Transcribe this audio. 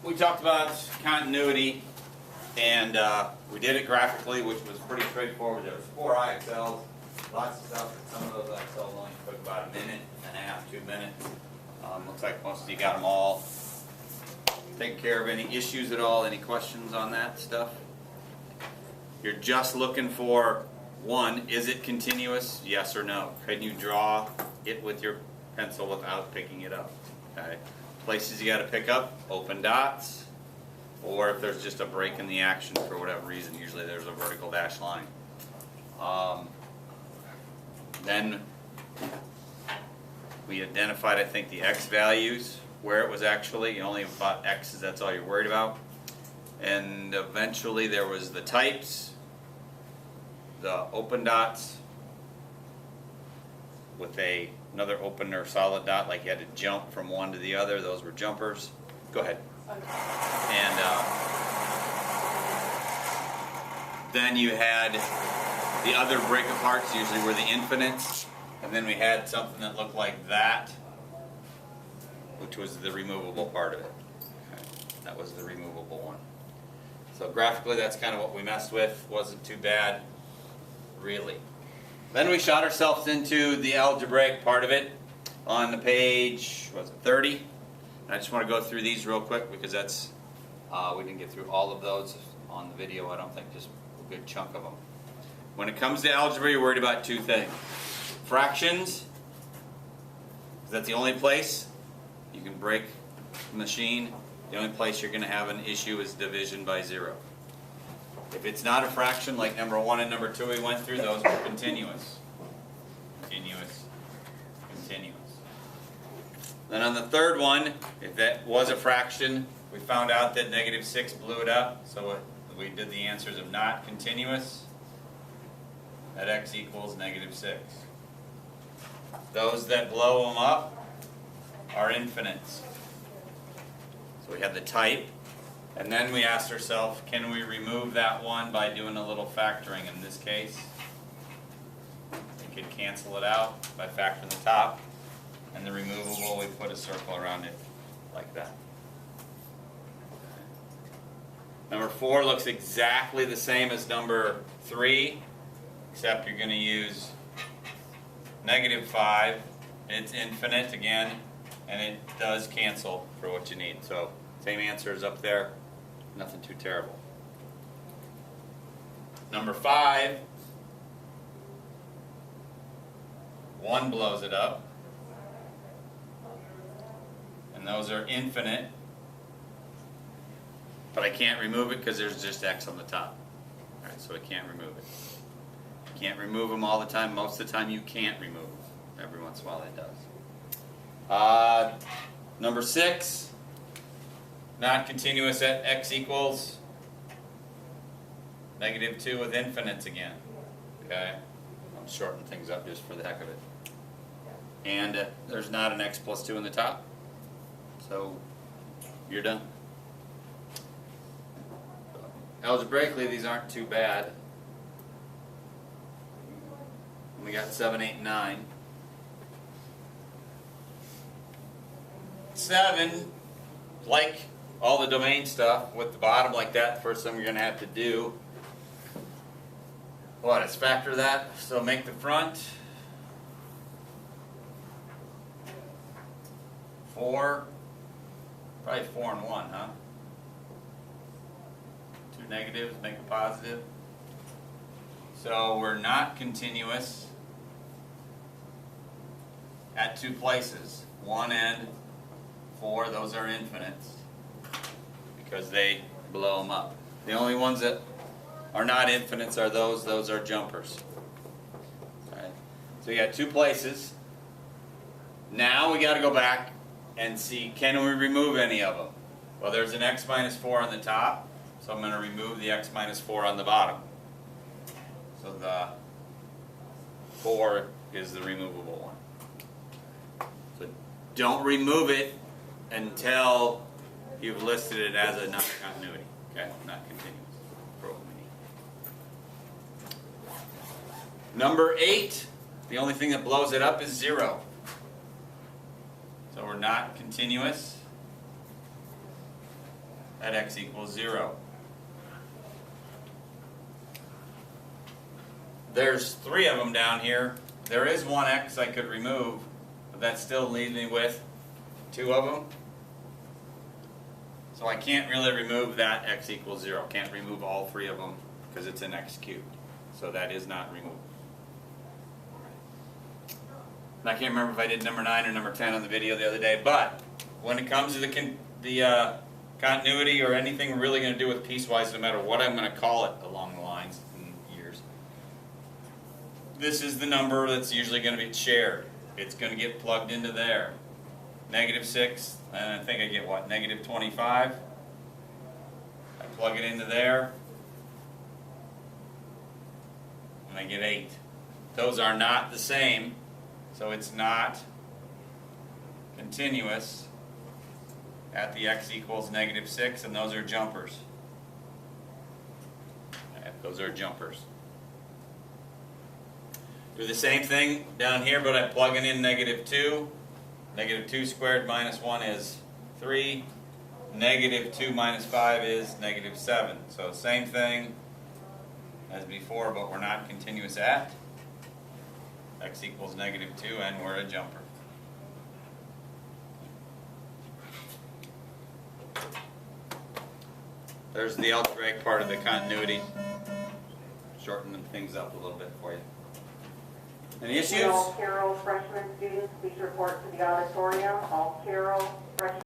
we talked about continuity, and we did it graphically, which was pretty straightforward. There was 4 IXLs, lots of stuff. Some of those IXLs only took about a minute and a half, 2 minutes. Looks like most of you got them all taken care of. Any issues at all? Any questions on that stuff? You're just looking for, one, is it continuous? Yes or no. Can you draw it with your pencil without picking it up? Okay. Places you got to pick up, open dots, or if there's just a break in the action for whatever reason, usually there's a vertical dash line. Then we identified, I think, the X values, where it was actually, only about X's, that's all you're worried about. And eventually there was the types, the open dots with another open or solid dot, like you had to jump from one to the other. Those were jumpers. Go ahead. And then you had the other break aparts, usually were the infinites. And then we had something that looked like that, which was the removable part of it. Okay. That was the removable one. So graphically, that's kind of what we messed with. Wasn't too bad, really. Then we shot ourselves into the algebraic part of it on the page, what was it, 30? And I just want to go through these real quick because that's, we didn't get through all of those on the video, I don't think, just a good chunk of them. When it comes to algebra, you're worried about 2 things. Fractions, is that the only place you can break the machine? The only place you're going to have an issue is division by 0. If it's not a fraction, like number 1 and number 2 we went through, those were continuous. Continuous, continuous. Then on the third one, if that was a fraction, we found out that -6 blew it up, so we did the answers of not continuous. That x equals -6. Those that blow them up are infinites. So we had the type, and then we asked ourselves, can we remove that one by doing a little factoring? In this case, we could cancel it out by factoring the top, and the removable, we put a circle around it like that. Number 4 looks exactly the same as number 3, except you're going to use -5. It's infinite again, and it does cancel for what you need. So same answer is up there, nothing too terrible. Number 5, 1 blows it up, and those are infinite, but I can't remove it because there's just X on the top. All right, so I can't remove it. You can't remove them all the time. Most of the time you can't remove them. Every once in a while it does. Number 6, not continuous at X equals -2 with infinites again. Okay, I'm shortening things up just for the heck of it. And there's not an X plus 2 in the top, so you're done. Algebraically, these aren't too bad. We got 7, 8, 9. 7, like all the domain stuff, with the bottom like that, the first thing you're going to have to do, what, is factor that, so make the front 4, probably 4 and 1, huh? 2 negatives, make a positive. So we're not continuous at 2 places, 1 and 4, those are infinites because they blow them up. The only ones that are not infinites are those are jumpers. Okay. So you got 2 places. Now we got to go back and see, can we remove any of them? Well, there's an x minus 4 on the top, so I'm going to remove the x minus 4 on the bottom. So the 4 is the removable one. So don't remove it until you've listed it as a non-continuity. Okay, not continuous. For what we need. Number 8, the only thing that blows it up is 0. So we're not continuous at x equals 0. There's 3 of them down here. There is one x I could remove, but that still leaves me with 2 of them. So I can't really remove that x equals 0. Can't remove all 3 of them because it's an x cubed. So that is not removable. And I can't remember if I did number 9 or number 10 on the video the other day, but when it comes to the continuity or anything really going to do with piecewise, no matter what I'm going to call it along the lines in years, this is the number that's usually going to be shared. It's going to get plugged into there. -6, and I think I get what, -25. I plug it into there, and I get 8. Those are not the same, so it's not continuous at the x equals -6, and those are jumpers. Those are jumpers. Do the same thing down here, but I'm plugging in -2. -2 squared minus 1 is 3. -2 minus 5 is -7. So same thing as before, but we're not continuous at x equals -2, and we're a jumper. There's the algebraic part of the continuity. Shortening things up a little bit for you. Any issues? All Carroll freshman students, please report to the auditorium. All Carroll freshman